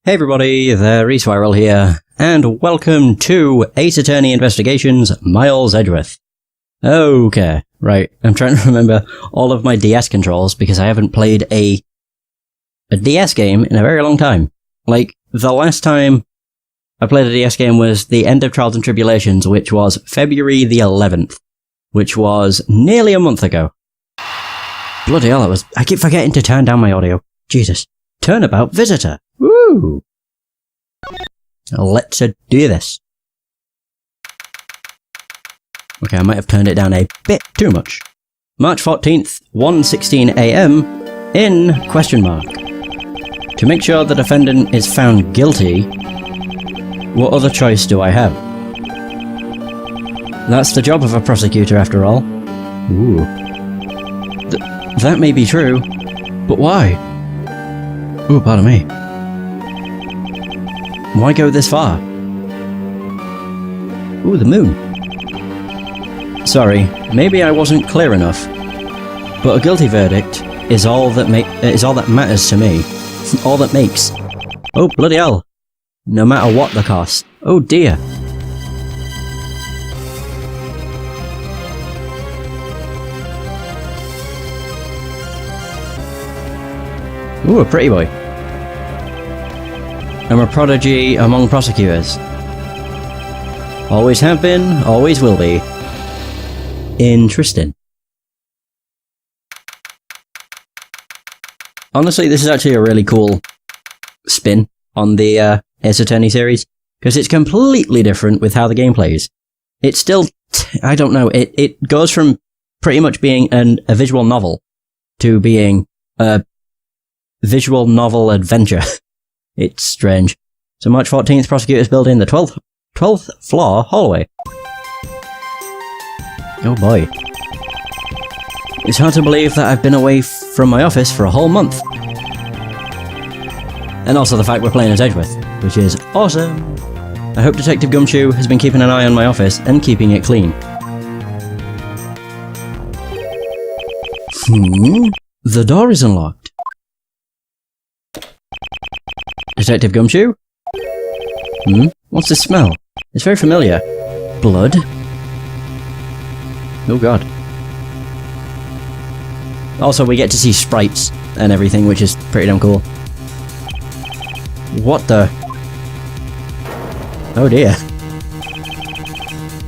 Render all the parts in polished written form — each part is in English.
Hey everybody, the Respiral here, and welcome to Ace Attorney Investigations, Miles Edgeworth. Okay, right, I'm trying to remember all of my DS controls because I haven't played a DS game in a very long time. Like, the last time I played a DS game was the end of Trials and Tribulations, which was February the 11th, which was nearly a month ago. Bloody hell, I keep forgetting to turn down my audio. Jesus. Turnabout visitor. Woo! Let's do this. Okay, I might have turned it down a bit too much. March 14th, 1:16 AM, in question mark. To make sure the defendant is found guilty, what other choice do I have? That's the job of a prosecutor, after all. Ooh. That may be true, but why? Ooh, pardon me. Why go this far? Ooh, the moon. Sorry, maybe I wasn't clear enough, but a guilty verdict is all that matters to me. All that makes. Oh, bloody hell. No matter what the cost. Oh dear. Ooh, a pretty boy. I'm a prodigy among prosecutors. Always have been, always will be. Interesting. Honestly, this is actually a really cool spin on the Ace Attorney series, because it's completely different with how the game plays. It's still, I don't know, it goes from pretty much being a visual novel to being a visual novel adventure. It's strange. So March 14th, prosecutors building the 12th floor hallway. Oh boy. It's hard to believe that I've been away from my office for a whole month. And also the fact we're playing as Edgeworth, which is awesome. I hope Detective Gumshoe has been keeping an eye on my office and keeping it clean. The door is unlocked. Detective Gumshoe? What's the smell? It's very familiar. Blood? Oh god. Also, we get to see sprites and everything, which is pretty damn cool. What the? Oh dear.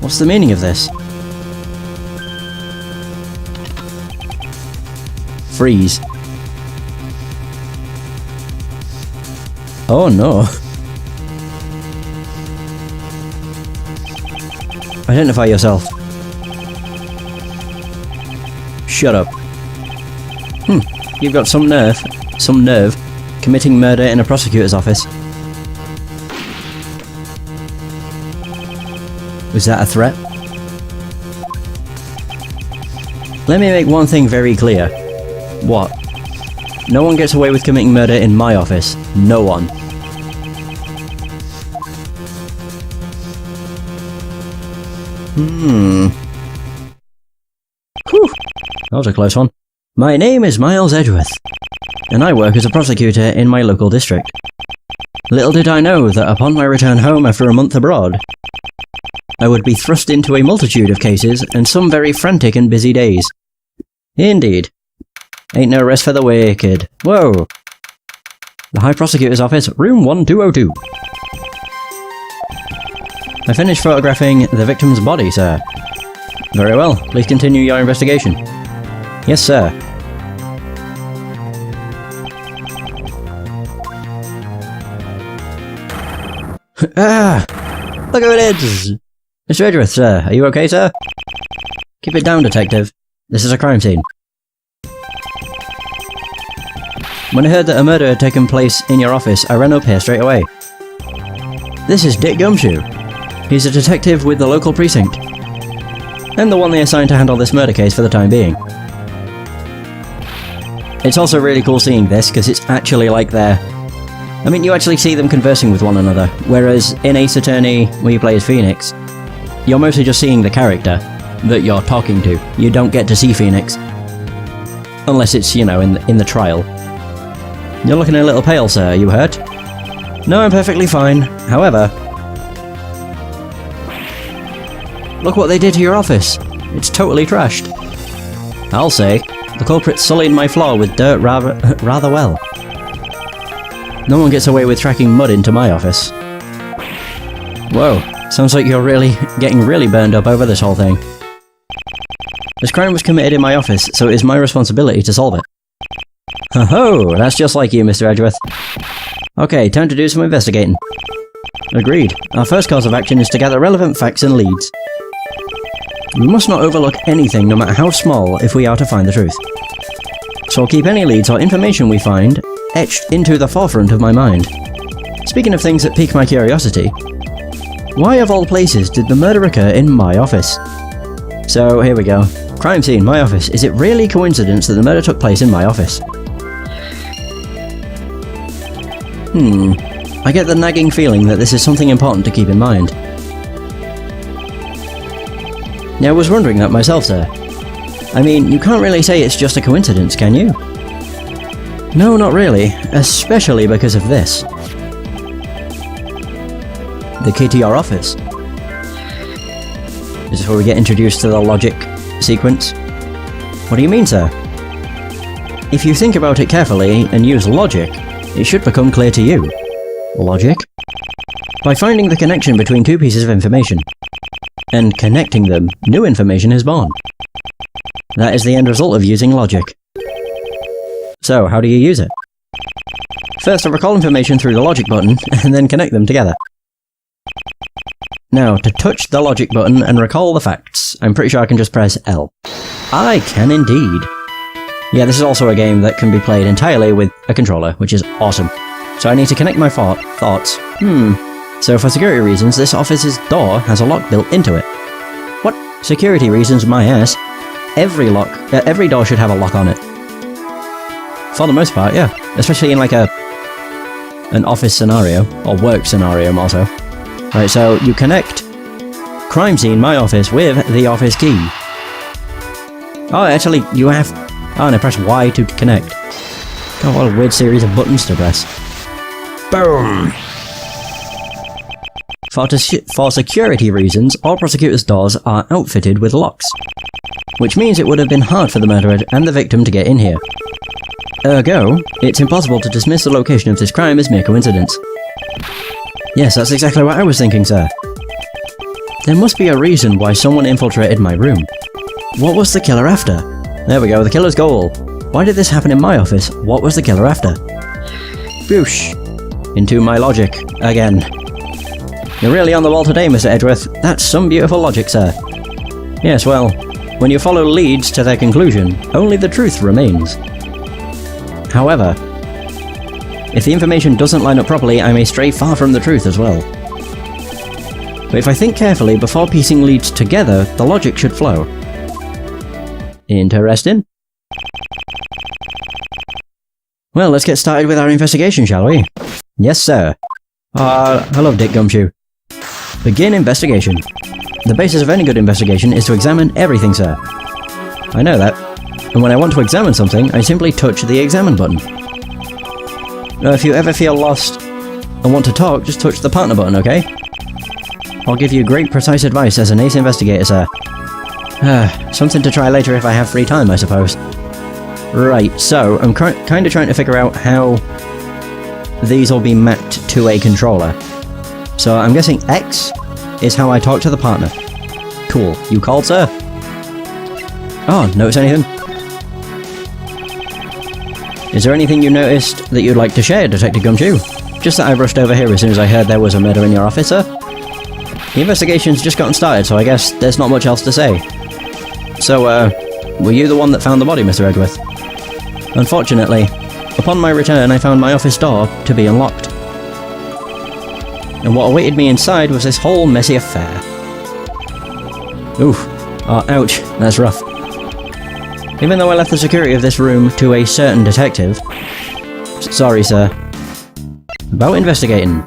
What's the meaning of this? Freeze. Oh no. Identify yourself. Shut up. You've got some nerve, committing murder in a prosecutor's office. Was that a threat? Let me make one thing very clear. What? No one gets away with committing murder in my office. No one. Whew. That was a close one. My name is Miles Edgeworth, and I work as a prosecutor in my local district. Little did I know that upon my return home after a month abroad, I would be thrust into a multitude of cases and some very frantic and busy days. Indeed. Ain't no rest for the wicked. Whoa! The High Prosecutor's Office, room 1202. I finished photographing the victim's body, sir. Very well. Please continue your investigation. Yes, sir. Look who it is! Mr. Edgeworth, sir. Are you okay, sir? Keep it down, detective. This is a crime scene. When I heard that a murder had taken place in your office, I ran up here straight away. This is Dick Gumshoe. He's a detective with the local precinct, and the one they assigned to handle this murder case for the time being. It's also really cool seeing this, because it's actually like you actually see them conversing with one another, whereas in Ace Attorney, where you play as Phoenix, you're mostly just seeing the character that you're talking to. You don't get to see Phoenix. Unless it's, in the trial. You're looking a little pale, sir. Are you hurt? No, I'm perfectly fine. However, look what they did to your office. It's totally trashed. I'll say, the culprit sullied my floor with dirt rather well. No one gets away with tracking mud into my office. Whoa, sounds like you're getting really burned up over this whole thing. This crime was committed in my office, so it is my responsibility to solve it. Ho-ho, that's just like you, Mr. Edgeworth. Okay, time to do some investigating. Agreed. Our first course of action is to gather relevant facts and leads. We must not overlook anything, no matter how small, if we are to find the truth. So I'll keep any leads or information we find etched into the forefront of my mind. Speaking of things that pique my curiosity, why of all places did the murder occur in my office? So here we go. Crime scene, my office. Is it really coincidence that the murder took place in my office? I get the nagging feeling that this is something important to keep in mind. Yeah, I was wondering that myself, sir. I mean, you can't really say it's just a coincidence, can you? No, not really. Especially because of this. The key to your office. Is this where we get introduced to the logic sequence? What do you mean, sir? If you think about it carefully and use logic, it should become clear to you. Logic? By finding the connection between two pieces of information, and connecting them, new information is born. That is the end result of using logic. So, how do you use it? First, I recall information through the logic button, and then connect them together. Now, to touch the logic button and recall the facts, I'm pretty sure I can just press L. I can indeed. Yeah, this is also a game that can be played entirely with a controller, which is awesome. So I need to connect my thoughts. So for security reasons, this office's door has a lock built into it. What? Security reasons, my ass. Every door should have a lock on it. For the most part, yeah. Especially in like an office scenario, or work scenario more so. Right, so you connect crime scene, my office, with the office key. Oh, actually, you have... Oh, and I press Y to connect. God, what a weird series of buttons to press. Boom! For security reasons, all prosecutors' doors are outfitted with locks. Which means it would have been hard for the murderer and the victim to get in here. Ergo, it's impossible to dismiss the location of this crime as mere coincidence. Yes, that's exactly what I was thinking, sir. There must be a reason why someone infiltrated my room. What was the killer after? There we go, the killer's goal. Why did this happen in my office? What was the killer after? Boosh. Into my logic, again. You're really on the ball today, Mr. Edgeworth. That's some beautiful logic, sir. Yes, well, when you follow leads to their conclusion, only the truth remains. However, if the information doesn't line up properly, I may stray far from the truth as well. But if I think carefully before piecing leads together, the logic should flow. Interesting. Well, let's get started with our investigation, shall we? Yes, sir. I love Dick Gumshoe. Begin investigation. The basis of any good investigation is to examine everything, sir. I know that. And when I want to examine something, I simply touch the examine button. Now, if you ever feel lost and want to talk, just touch the partner button, okay? I'll give you great precise advice as an ace investigator, sir. Something to try later if I have free time, I suppose. Right, so I'm kind of trying to figure out how these will be mapped to a controller. So I'm guessing X is how I talk to the partner. Cool. You called, sir? Oh, notice anything? Is there anything you noticed that you'd like to share, Detective Gumshoe? Just that I rushed over here as soon as I heard there was a murder in your office, sir. The investigation's just gotten started, so I guess there's not much else to say. So, were you the one that found the body, Mr. Edgeworth? Unfortunately, upon my return I found my office door to be unlocked. And what awaited me inside was this whole messy affair. Oof. Oh, ouch. That's rough. Even though I left the security of this room to a certain detective... Sorry, sir. About investigating.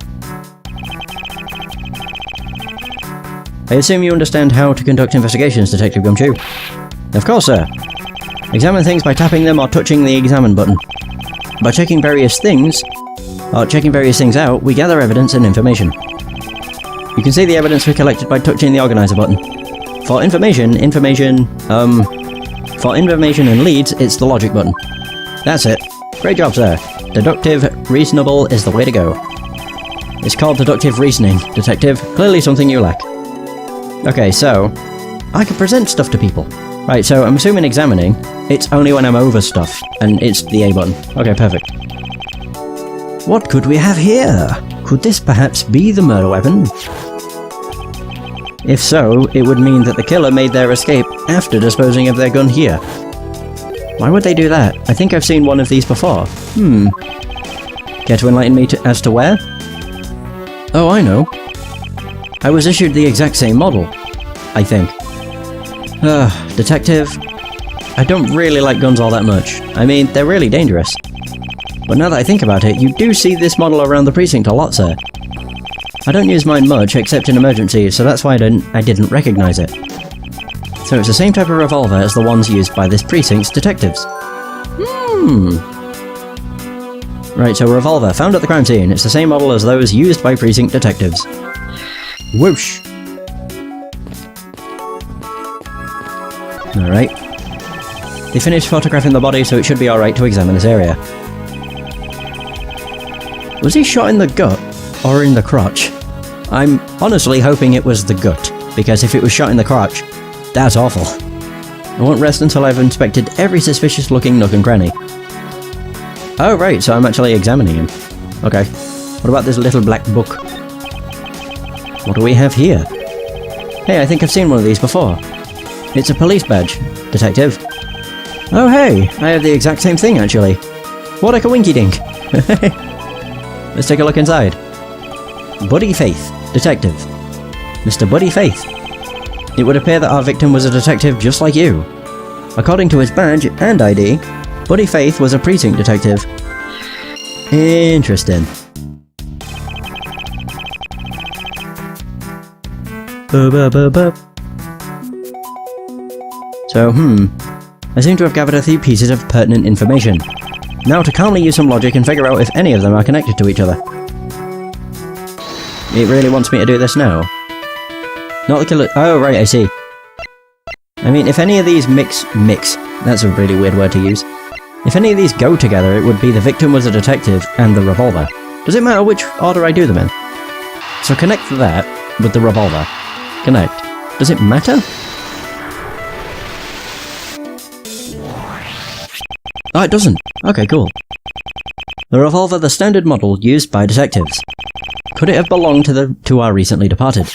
I assume you understand how to conduct investigations, Detective Gumshoe. Of course, sir. Examine things by tapping them or touching the examine button. By checking various things, While checking various things out, we gather evidence and information. You can see the evidence we collected by touching the organizer button. For information and leads, it's the logic button. That's it. Great job, sir. Deductive, reasonable is the way to go. It's called deductive reasoning, detective. Clearly something you lack. Okay, so I can present stuff to people. Right, so I'm assuming examining, it's only when I'm over stuff, and it's the A button. Okay, perfect. What could we have here? Could this perhaps be the murder weapon? If so, it would mean that the killer made their escape after disposing of their gun here. Why would they do that? I think I've seen one of these before. Care to enlighten me as to where? Oh, I know. I was issued the exact same model, I think. Detective, I don't really like guns all that much. I mean, they're really dangerous. But now that I think about it, you do see this model around the precinct a lot, sir. I don't use mine much, except in emergencies, so that's why I didn't recognize it. So it's the same type of revolver as the ones used by this precinct's detectives. Right, so a revolver found at the crime scene. It's the same model as those used by precinct detectives. Whoosh! Alright. They finished photographing the body, so it should be alright to examine this area. Was he shot in the gut, or in the crotch? I'm honestly hoping it was the gut, because if it was shot in the crotch, that's awful. I won't rest until I've inspected every suspicious-looking nook and cranny. Oh right, so I'm actually examining him. Okay. What about this little black book? What do we have here? Hey, I think I've seen one of these before. It's a police badge, detective. Oh hey, I have the exact same thing actually. What a winky-dink. Let's take a look inside. Buddy Faith, detective. Mr. Buddy Faith. It would appear that our victim was a detective just like you. According to his badge and ID, Buddy Faith was a precinct detective. Interesting. So, I seem to have gathered a few pieces of pertinent information. Now to calmly use some logic and figure out if any of them are connected to each other. It really wants me to do this now. Not the killer— oh right, I see. I mean, if any of these mix, that's a really weird word to use. If any of these go together, it would be the victim was a detective and the revolver. Does it matter which order I do them in? So connect that with the revolver. Connect. Does it matter? Oh, it doesn't. Okay, cool. The revolver, the standard model used by detectives. Could it have belonged to our recently departed?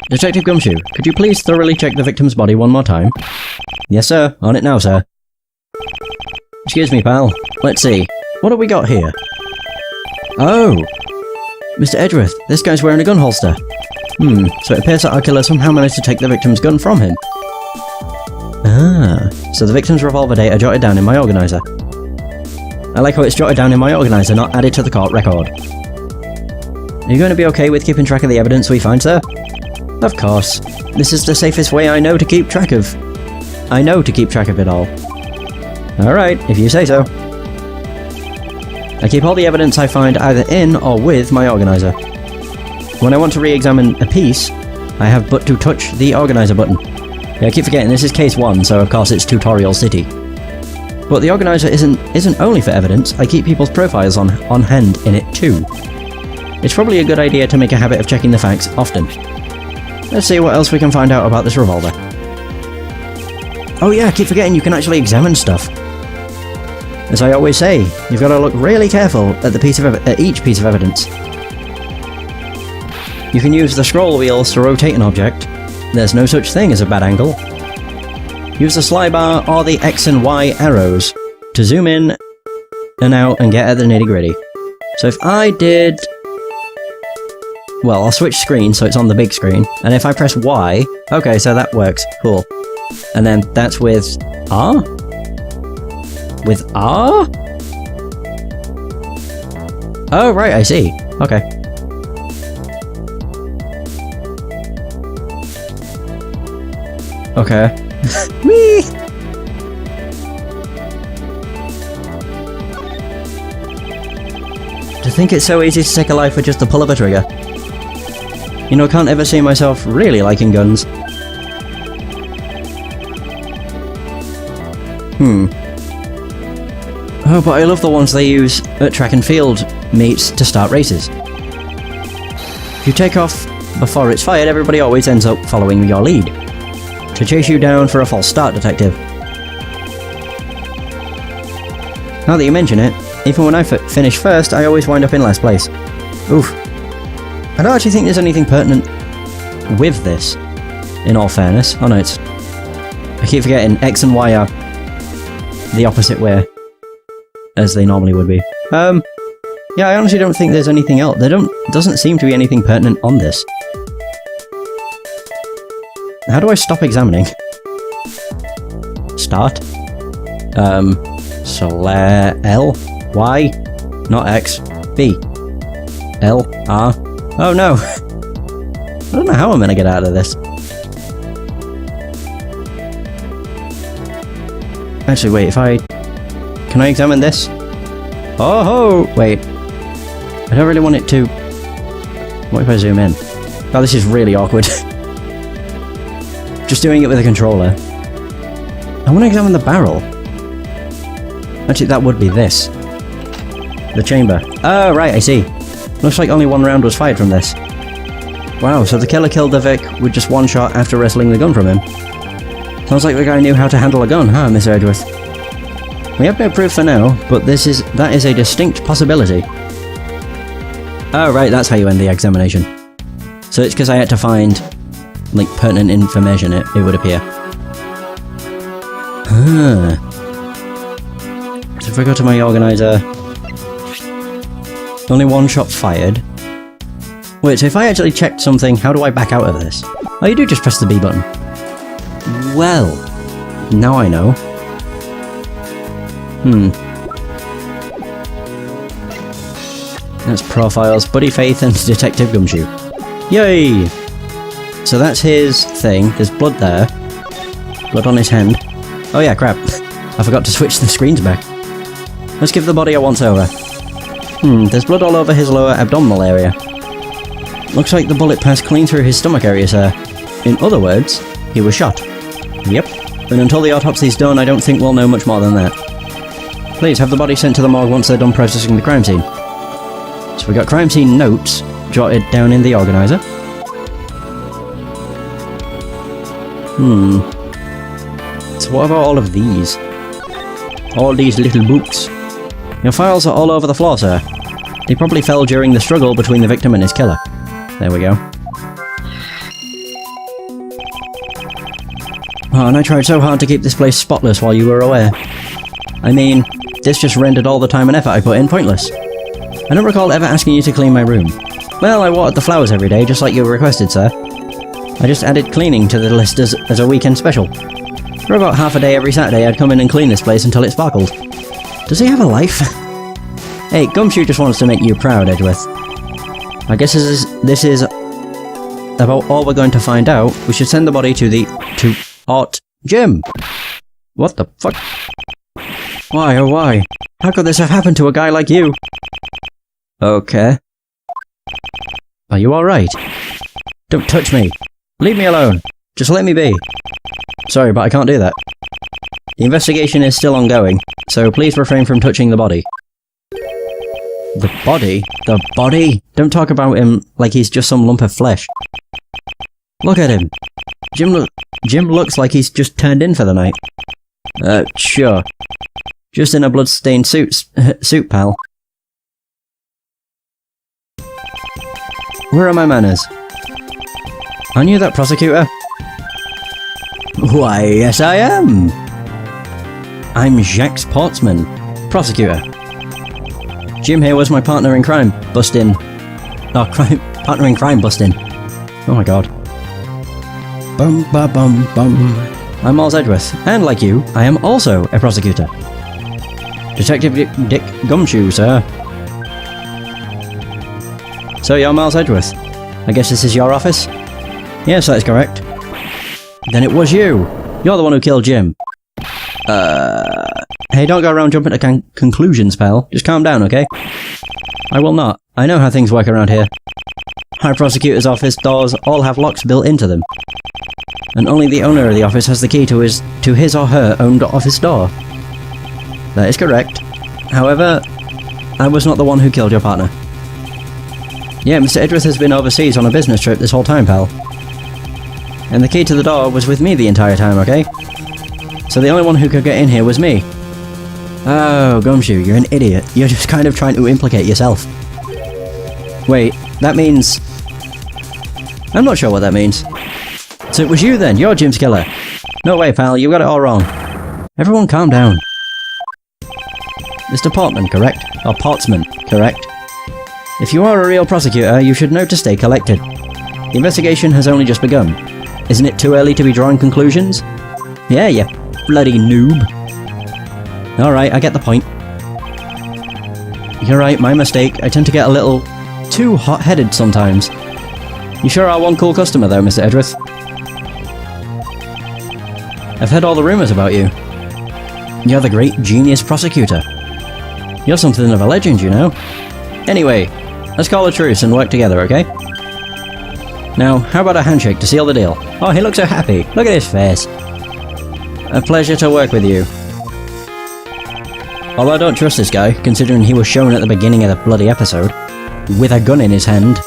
Detective Gumshoe, could you please thoroughly check the victim's body one more time? Yes, sir. On it now, sir. Excuse me, pal. Let's see. What have we got here? Oh! Mr. Edgeworth, this guy's wearing a gun holster. So it appears that our killer somehow managed to take the victim's gun from him. Ah, so the victim's revolver data jotted down in my organizer. I like how it's jotted down in my organizer, not added to the court record. Are you going to be okay with keeping track of the evidence we find, sir? Of course. This is the safest way I know to keep track of it all. Alright, if you say so. I keep all the evidence I find either in or with my organizer. When I want to re-examine a piece, I have but to touch the organizer button. Yeah, I keep forgetting this is case 1, so of course it's Tutorial City. But the organizer isn't only for evidence, I keep people's profiles on hand in it too. It's probably a good idea to make a habit of checking the facts often. Let's see what else we can find out about this revolver. Oh yeah, I keep forgetting you can actually examine stuff. As I always say, you've got to look really careful at each piece of evidence. You can use the scroll wheels to rotate an object. There's no such thing as a bad angle. Use the slide bar or the X and Y arrows to zoom in and out and get at the nitty-gritty. So if I did... well, I'll switch screens so it's on the big screen, and if I press Y... okay, so that works. Cool. And then that's with R? With R? Oh, right, I see. Okay. Okay. Whee! think it's so easy to take a life with just the pull of a trigger. You know, I can't ever see myself really liking guns. Oh, but I love the ones they use at track and field meets to start races. If you take off before it's fired, everybody always ends up following your lead. To chase you down for a false start, detective. Now that you mention it, even when I finish first, I always wind up in last place. Oof. I don't actually think there's anything pertinent with this, in all fairness. Oh no, it's... I keep forgetting, X and Y are the opposite way, as they normally would be. Yeah, I honestly don't think there's anything else. Doesn't seem to be anything pertinent on this. How do I stop examining? Start? L, Y, not X, B, L, R. Oh no! I don't know how I'm gonna get out of this. Actually, wait, can I examine this? Oh ho! Wait. I don't really want it to... What if I zoom in? Oh, this is really awkward. Just doing it with a controller. I want to examine the barrel. Actually, that would be this. The chamber. Oh, right, I see. Looks like only one round was fired from this. Wow, so the killer killed the Vic with just one shot after wresting the gun from him. Sounds like the guy knew how to handle a gun, huh, Mr. Edgeworth? We have no proof for now, but that is a distinct possibility. Oh, right, that's how you end the examination. So it's because I had to find, like, pertinent information, it would appear. Huh. So if I go to my organizer... Only one shot fired. Wait, so if I actually checked something, how do I back out of this? Oh, you do just press the B button. Well, now I know. That's Profiles, Buddy Faith, and Detective Gumshoe. Yay! So that's his thing. There's blood there. Blood on his hand. Oh yeah, crap. I forgot to switch the screens back. Let's give the body a once-over. There's blood all over his lower abdominal area. Looks like the bullet passed clean through his stomach area, sir. In other words, he was shot. Yep. And until the autopsy's done, I don't think we'll know much more than that. Please have the body sent to the morgue once they're done processing the crime scene. So we got crime scene notes jotted down in the organizer. So what about all of these? All these little books. Your files are all over the floor, sir. They probably fell during the struggle between the victim and his killer. There we go. Oh, and I tried so hard to keep this place spotless while you were away. I mean, this just rendered all the time and effort I put in pointless. I don't recall ever asking you to clean my room. Well, I watered the flowers every day, just like you requested, sir. I just added cleaning to the list as a weekend special. For about half a day every Saturday, I'd come in and clean this place until it sparkled. Does he have a life? Hey, Gumshoe just wants to make you proud, Edgeworth. I guess this is about all we're going to find out. We should send the body to Art Jim. What the fuck? Why, oh why? How could this have happened to a guy like you? Okay. Are you alright? Don't touch me. Leave me alone. Just let me be. Sorry, but I can't do that. The investigation is still ongoing, so please refrain from touching the body. The body? The body? Don't talk about him like he's just some lump of flesh. Look at him. Jim looks like he's just turned in for the night. Sure. Just in a blood-stained suit, pal. Where are my manners? Aren't you that prosecutor? Why, yes I am! I'm Jacques Portsman, prosecutor. Jim here was my partner in crime, busting... partner in crime busting. Oh my god. Bum ba bum bum. I'm Miles Edgeworth, and like you, I am also a prosecutor. Detective Dick Gumshoe, sir. So you're Miles Edgeworth. I guess this is your office? Yes, that is correct. Then it was you. You're the one who killed Jim. Hey, don't go around jumping to conclusions, pal. Just calm down, okay? I will not. I know how things work around here. High Prosecutor's office doors all have locks built into them. And only the owner of the office has the key to his or her own office door. That is correct. However, I was not the one who killed your partner. Yeah, Mr. Edgeworth has been overseas on a business trip this whole time, pal. And the key to the door was with me the entire time, okay? So the only one who could get in here was me. Oh, Gumshoe, you're an idiot. You're just kind of trying to implicate yourself. Wait, that means... I'm not sure what that means. So it was you then, you're Jim's killer. No way, pal, you got it all wrong. Everyone calm down. Mr. Portman, correct? Or Portsman, correct? If you are a real prosecutor, you should know to stay collected. The investigation has only just begun. Isn't it too early to be drawing conclusions? Yeah, you bloody noob. Alright, I get the point. You're right, my mistake. I tend to get a little too hot-headed sometimes. You sure are one cool customer though, Mr. Edgeworth. I've heard all the rumours about you. You're the great genius prosecutor. You're something of a legend, you know. Anyway, let's call a truce and work together, okay? Now, how about a handshake to seal the deal? Oh, he looks so happy. Look at his face. A pleasure to work with you. Although I don't trust this guy, considering he was shown at the beginning of the bloody episode, with a gun in his hand.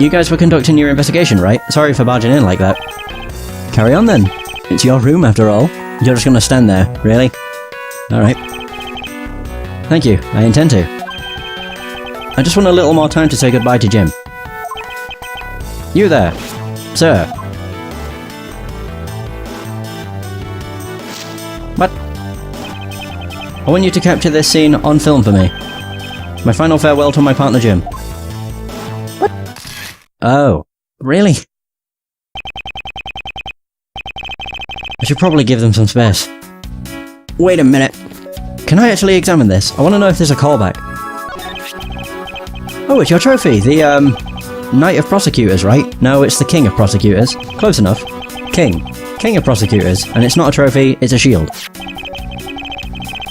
You guys were conducting your investigation, right? Sorry for barging in like that. Carry on then. It's your room after all. You're just gonna stand there, really? Alright. Thank you, I intend to. I just want a little more time to say goodbye to Jim. You there, sir. What? I want you to capture this scene on film for me. My final farewell to my partner Jim. What? Oh, really? I should probably give them some space. Wait a minute. Can I actually examine this? I want to know if there's a callback. Oh, it's your trophy. The, Knight of Prosecutors, right? No, it's the King of Prosecutors. Close enough. King. King of Prosecutors. And it's not a trophy, it's a shield.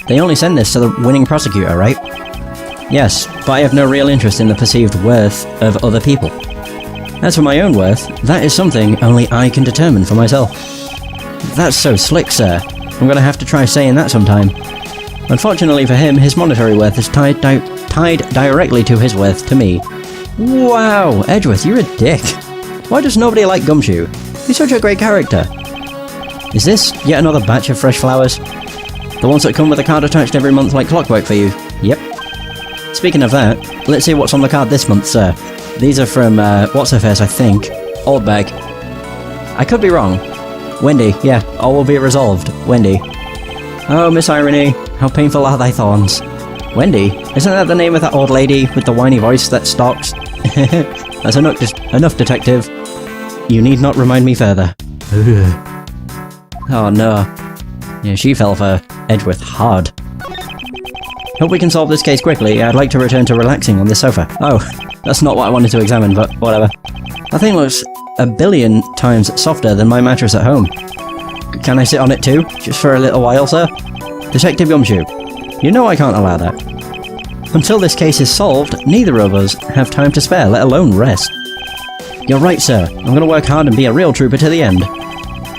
They only send this to the winning prosecutor, right? Yes, but I have no real interest in the perceived worth of other people. As for my own worth, that is something only I can determine for myself. That's so slick, sir. I'm gonna have to try saying that sometime. Unfortunately for him, his monetary worth is tied directly to his worth to me. Wow, Edgeworth, you're a dick. Why does nobody like Gumshoe? He's such a great character. Is this yet another batch of fresh flowers? The ones that come with a card attached every month like clockwork for you? Yep. Speaking of that, let's see what's on the card this month, sir. These are from, what's-her-face, I think. Old Bag. I could be wrong. Wendy, yeah, all will be resolved. Wendy. Oh, Miss Irony, how painful are thy thorns. Wendy? Isn't that the name of that old lady with the whiny voice that stalks? That's enough, detective. You need not remind me further. Oh no. Yeah, she fell for Edgeworth hard. Hope we can solve this case quickly. I'd like to return to relaxing on this sofa. Oh, that's not what I wanted to examine, but whatever. That thing looks a billion times softer than my mattress at home. Can I sit on it too? Just for a little while, sir? Detective Gumshoe, you know I can't allow that. Until this case is solved, neither of us have time to spare, let alone rest. You're right, sir. I'm gonna work hard and be a real trooper to the end.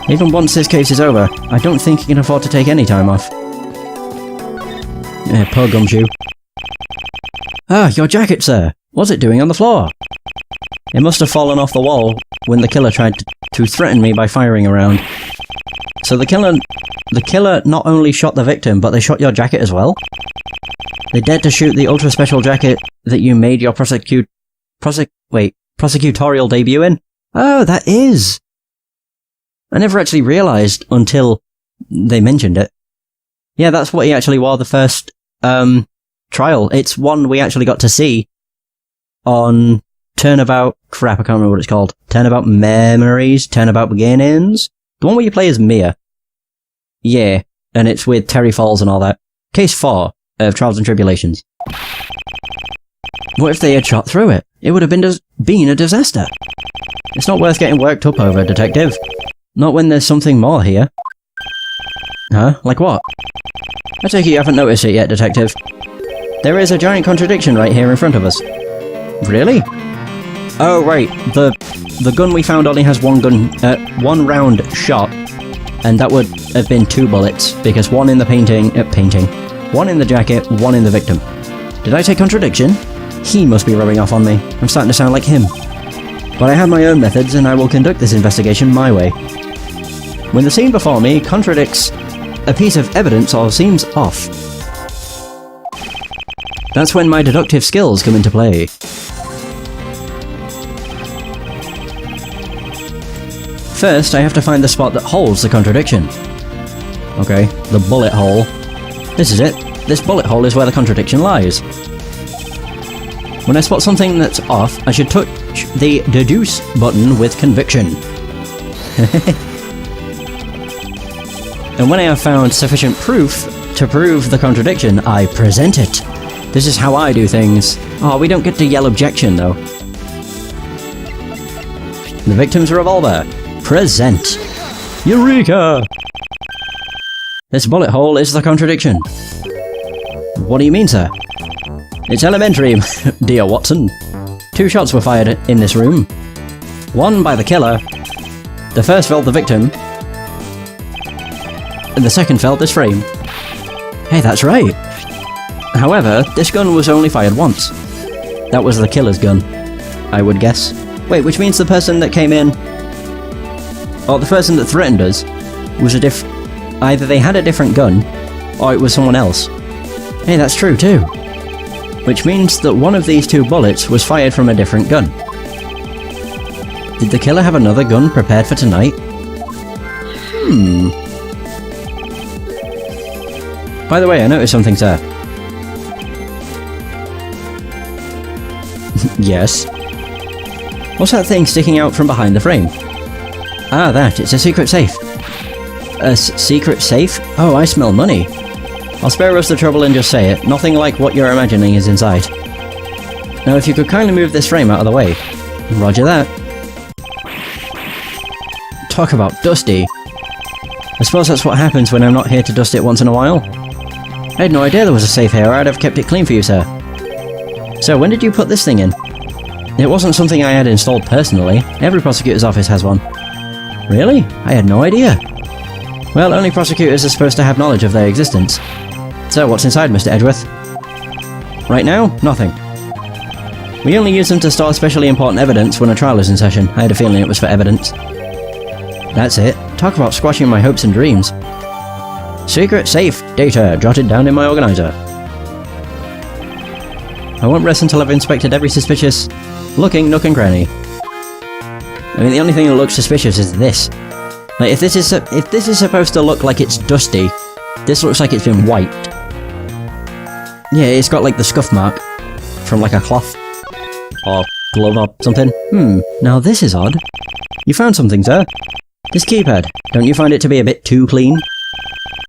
Even once this case is over, I don't think he can afford to take any time off. Poor Gumshoe. Ah, your jacket, sir. What's it doing on the floor? It must have fallen off the wall when the killer tried to threaten me by firing around. So the killer not only shot the victim, but they shot your jacket as well? They dared to shoot the ultra-special jacket that you made your prosecutorial debut in? Oh, that is! I never actually realised until they mentioned it. Yeah, that's what he actually wore the first, trial. It's one we actually got to see on Turnabout... Crap, I can't remember what it's called. Turnabout Memories? Turnabout Beginnings? The one where you play as Mia. Yeah, and it's with Terry Falls and all that. Case 4 of Trials and Tribulations. What if they had shot through it? It would have been a disaster. It's not worth getting worked up over, detective. Not when there's something more here. Huh? Like what? I take it you haven't noticed it yet, detective. There is a giant contradiction right here in front of us. Really? Oh, right. The gun we found only has one round shot, and that would have been 2 bullets, because one in the one in the jacket, one in the victim. Did I say contradiction? He must be rubbing off on me. I'm starting to sound like him. But I have my own methods, and I will conduct this investigation my way. When the scene before me contradicts a piece of evidence or seems off, that's when my deductive skills come into play. First, I have to find the spot that holds the contradiction. Okay, the bullet hole. This is it. This bullet hole is where the contradiction lies. When I spot something that's off, I should touch the deduce button with conviction. And when I have found sufficient proof to prove the contradiction, I present it. This is how I do things. Oh, we don't get to yell objection, though. The victim's revolver. Present. Eureka! This bullet hole is the contradiction. What do you mean, sir? It's elementary, dear Watson. 2 shots were fired in this room. One by the killer. The first felled the victim. And the second felled this frame. Hey, that's right. However, this gun was only fired once. That was the killer's gun, I would guess. Wait, which means the person that came in... or the person that threatened us was either they had a different gun, or it was someone else. Hey, that's true too. Which means that one of these 2 bullets was fired from a different gun. Did the killer have another gun prepared for tonight? By the way, I noticed something, sir. Yes? What's that thing sticking out from behind the frame? Ah, that. It's a secret safe. A secret safe? Oh, I smell money. I'll spare us the trouble and just say it. Nothing like what you're imagining is inside. Now, if you could kindly move this frame out of the way. Roger that. Talk about dusty. I suppose that's what happens when I'm not here to dust it once in a while. I had no idea there was a safe here, or I'd have kept it clean for you, sir. So, when did you put this thing in? It wasn't something I had installed personally. Every prosecutor's office has one. Really? I had no idea. Well, only prosecutors are supposed to have knowledge of their existence. So, what's inside, Mr. Edgeworth? Right now, nothing. We only use them to store especially important evidence when a trial is in session. I had a feeling it was for evidence. That's it. Talk about squashing my hopes and dreams. Secret safe data jotted down in my organizer. I won't rest until I've inspected every suspicious looking nook and cranny. I mean, the only thing that looks suspicious is this. Like, if this is supposed to look like it's dusty, this looks like it's been wiped. Yeah, it's got like the scuff mark from like a cloth or glove or something. Now this is odd. You found something, sir. This keypad. Don't you find it to be a bit too clean?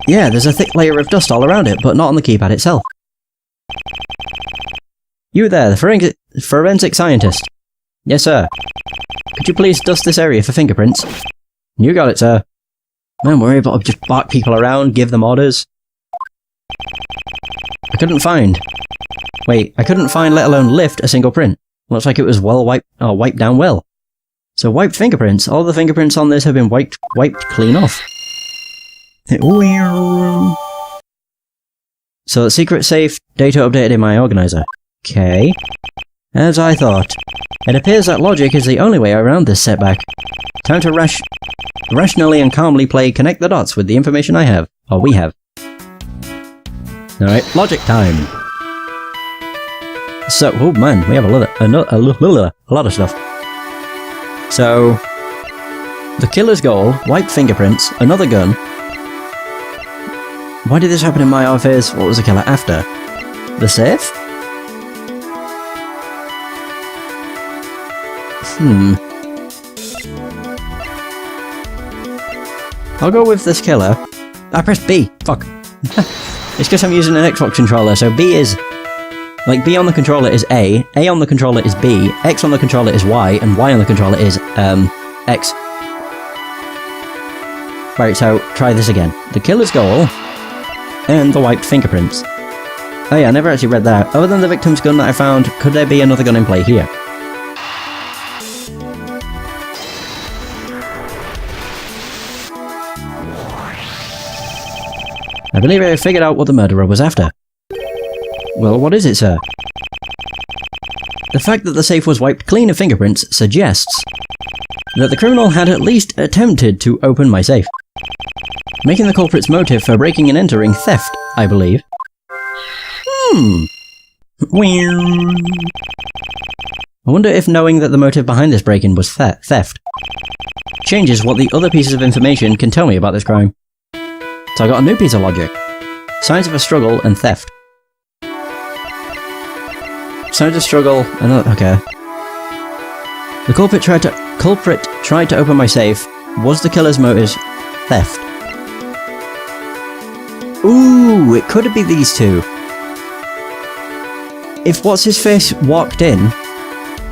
Yeah, there's a thick layer of dust all around it, but not on the keypad itself. You there, the forensic scientist. Yes, sir. Could you please dust this area for fingerprints? You got it, sir. Don't worry about just bark people around, give them orders. I couldn't find, let alone lift a single print. Looks like it was wiped down well. So wiped fingerprints. All the fingerprints on this have been wiped clean off. So the secret safe data updated in my organizer. Okay. As I thought. It appears that logic is the only way around this setback. Time to rationally and calmly connect the dots with the information I have. Or we have. Alright, logic time. So, oh man, we have a lot of stuff. So, the killer's goal, wiped fingerprints, another gun. Why did this happen in my office? What was the killer after? The safe? I'll go with this killer. I pressed B. Fuck. It's because I'm using an Xbox controller, so B is... like, B on the controller is A on the controller is B, X on the controller is Y, and Y on the controller is, X. Right, so, try this again. The killer's goal, and the wiped fingerprints. Oh yeah, I never actually read that. Other than the victim's gun that I found, could there be another gun in play here? I believe I figured out what the murderer was after. Well, what is it, sir? The fact that the safe was wiped clean of fingerprints suggests that the criminal had at least attempted to open my safe, making the culprit's motive for breaking and entering theft, I believe. I wonder if knowing that the motive behind this break-in was theft changes what the other pieces of information can tell me about this crime. So I got a new piece of logic. Signs of a struggle and theft. Signs of struggle and... okay. The culprit tried to open my safe. Was the killer's motive theft? Ooh, it could be these two. If what's-his-face walked in,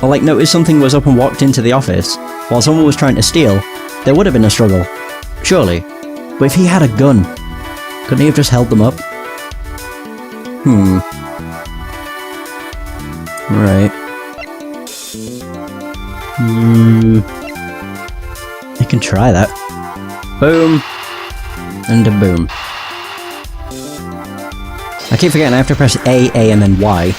or like noticed something was up and walked into the office, while someone was trying to steal, there would have been a struggle. Surely. But if he had a gun, couldn't he have just held them up? Right. I can try that. Boom. And a boom. I keep forgetting I have to press A, and then Y.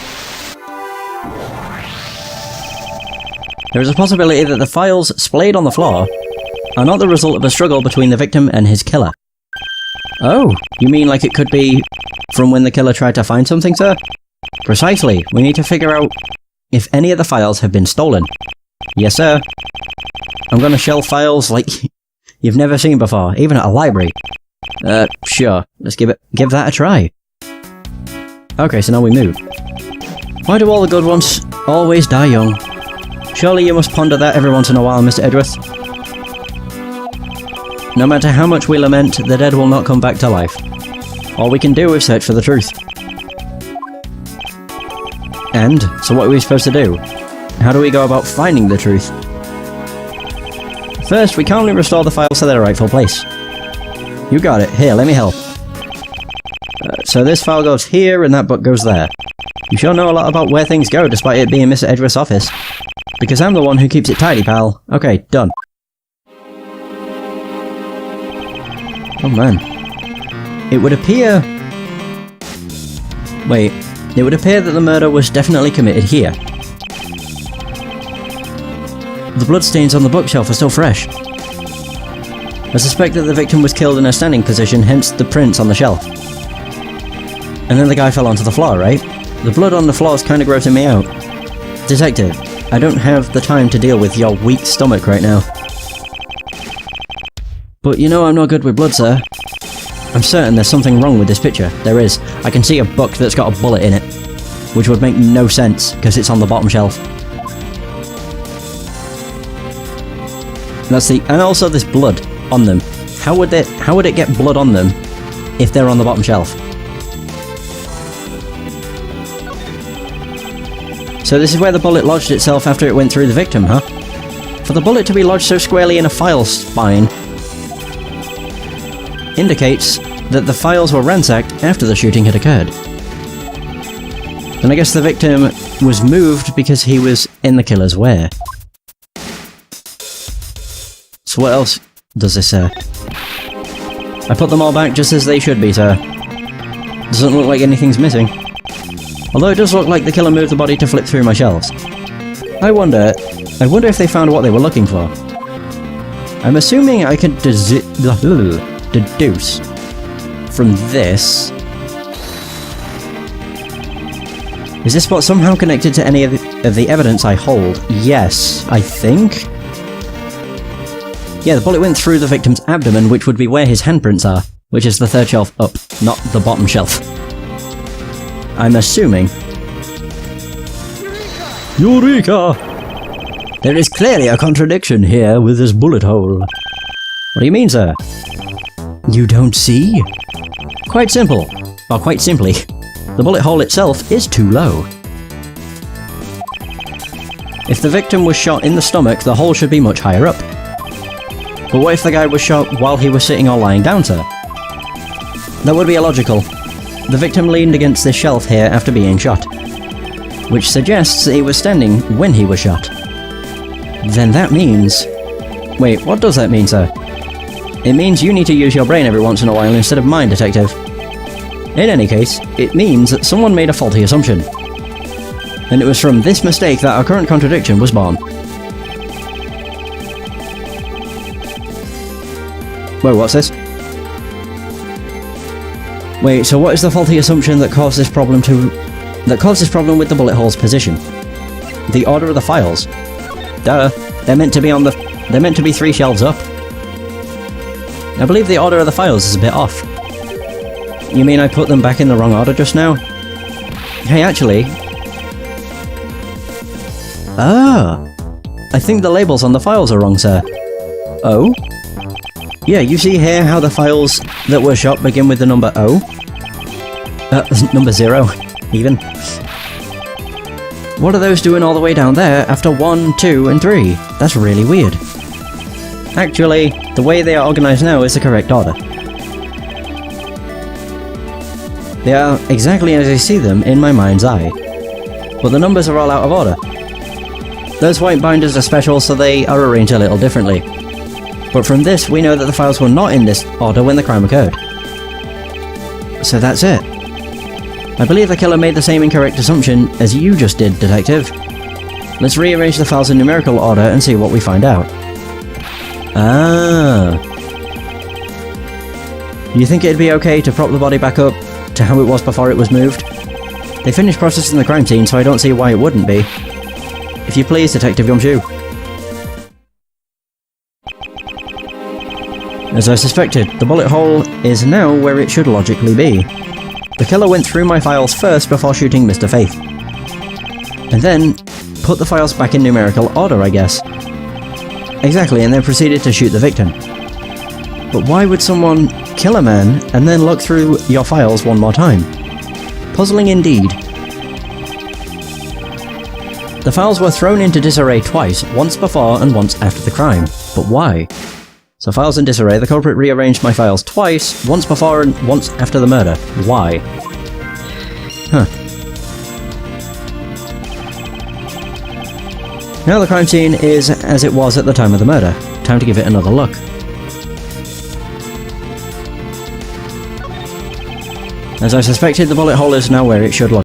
There is a possibility that the files splayed on the floor are not the result of a struggle between the victim and his killer. Oh, you mean like it could be from when the killer tried to find something, sir? Precisely. We need to figure out if any of the files have been stolen. Yes, sir. I'm gonna shelve files like you've never seen before, even at a library. Sure. Let's give that a try. Okay, so now we move. Why do all the good ones always die young? Surely you must ponder that every once in a while, Mr. Edgeworth. No matter how much we lament, the dead will not come back to life. All we can do is search for the truth. And, so what are we supposed to do? How do we go about finding the truth? First, we calmly restore the files to their rightful place. You got it. Here, let me help. So this file goes here, and that book goes there. You sure know a lot about where things go, despite it being Mr. Edgeworth's office. Because I'm the one who keeps it tidy, pal. Okay, done. Oh man. It would appear... Wait. It would appear that the murder was definitely committed here. The bloodstains on the bookshelf are still fresh. I suspect that the victim was killed in a standing position, hence the prints on the shelf. And then the guy fell onto the floor, right? The blood on the floor is kind of grossing me out. Detective, I don't have the time to deal with your weak stomach right now. But you know I'm not good with blood, sir. I'm certain there's something wrong with this picture. There is. I can see a book that's got a bullet in it. Which would make no sense, because it's on the bottom shelf. And also this blood on them. How would it get blood on them if they're on the bottom shelf? So this is where the bullet lodged itself after it went through the victim, huh? For the bullet to be lodged so squarely in a file spine indicates that the files were ransacked after the shooting had occurred. And I guess the victim was moved because he was in the killer's way. So what else does this say? I put them all back just as they should be, sir. Doesn't look like anything's missing. Although it does look like the killer moved the body to flip through my shelves. I wonder if they found what they were looking for. I'm assuming I can deduce from this. Is this spot somehow connected to any of the evidence I hold? Yes, I think. Yeah, the bullet went through the victim's abdomen, which would be where his handprints are, which is the third shelf up, not the bottom shelf. I'm assuming. Eureka! There is clearly a contradiction here with this bullet hole. What do you mean, sir? You don't see? Quite simple. Or quite simply, the bullet hole itself is too low. If the victim was shot in the stomach, the hole should be much higher up. But what if the guy was shot while he was sitting or lying down, sir? That would be illogical. the victim leaned against this shelf here after being shot, which suggests that he was standing when he was shot. Then that means... Wait, what does that mean, sir? It means you need to use your brain every once in a while instead of mine, detective. In any case, it means that someone made a faulty assumption. And it was from this mistake that our current contradiction was born. Wait, what's this? Wait, so what is the faulty assumption that caused this problem with the bullet hole's position? The order of the files. Duh, they're meant to be 3 shelves up. I believe the order of the files is a bit off. You mean I put them back in the wrong order just now? Hey, actually... Ah! I think the labels on the files are wrong, sir. Oh? Yeah, you see here how the files that were shot begin with the number O? Number 0, even. What are those doing all the way down there after 1, 2, and 3? That's really weird. Actually, the way they are organised now is the correct order. They are exactly as I see them in my mind's eye. But the numbers are all out of order. Those white binders are special, so they are arranged a little differently. But from this, we know that the files were not in this order when the crime occurred. So that's it. I believe the killer made the same incorrect assumption as you just did, detective. Let's rearrange the files in numerical order and see what we find out. Ah. You think it'd be okay to prop the body back up to how it was before it was moved? They finished processing the crime scene, so I don't see why it wouldn't be. If you please, Detective Gumshoe. As I suspected, the bullet hole is now where it should logically be. The killer went through my files first before shooting Mr. Faith. And then put the files back in numerical order, I guess. Exactly, and then proceeded to shoot the victim. But why would someone kill a man and then look through your files one more time? Puzzling indeed. The files were thrown into disarray twice, once before and once after the crime. But why? So files in disarray, the culprit rearranged my files twice, once before and once after the murder. Why? Huh. Now the crime scene is as it was at the time of the murder. Time to give it another look. As I suspected, the bullet hole is now where it should look.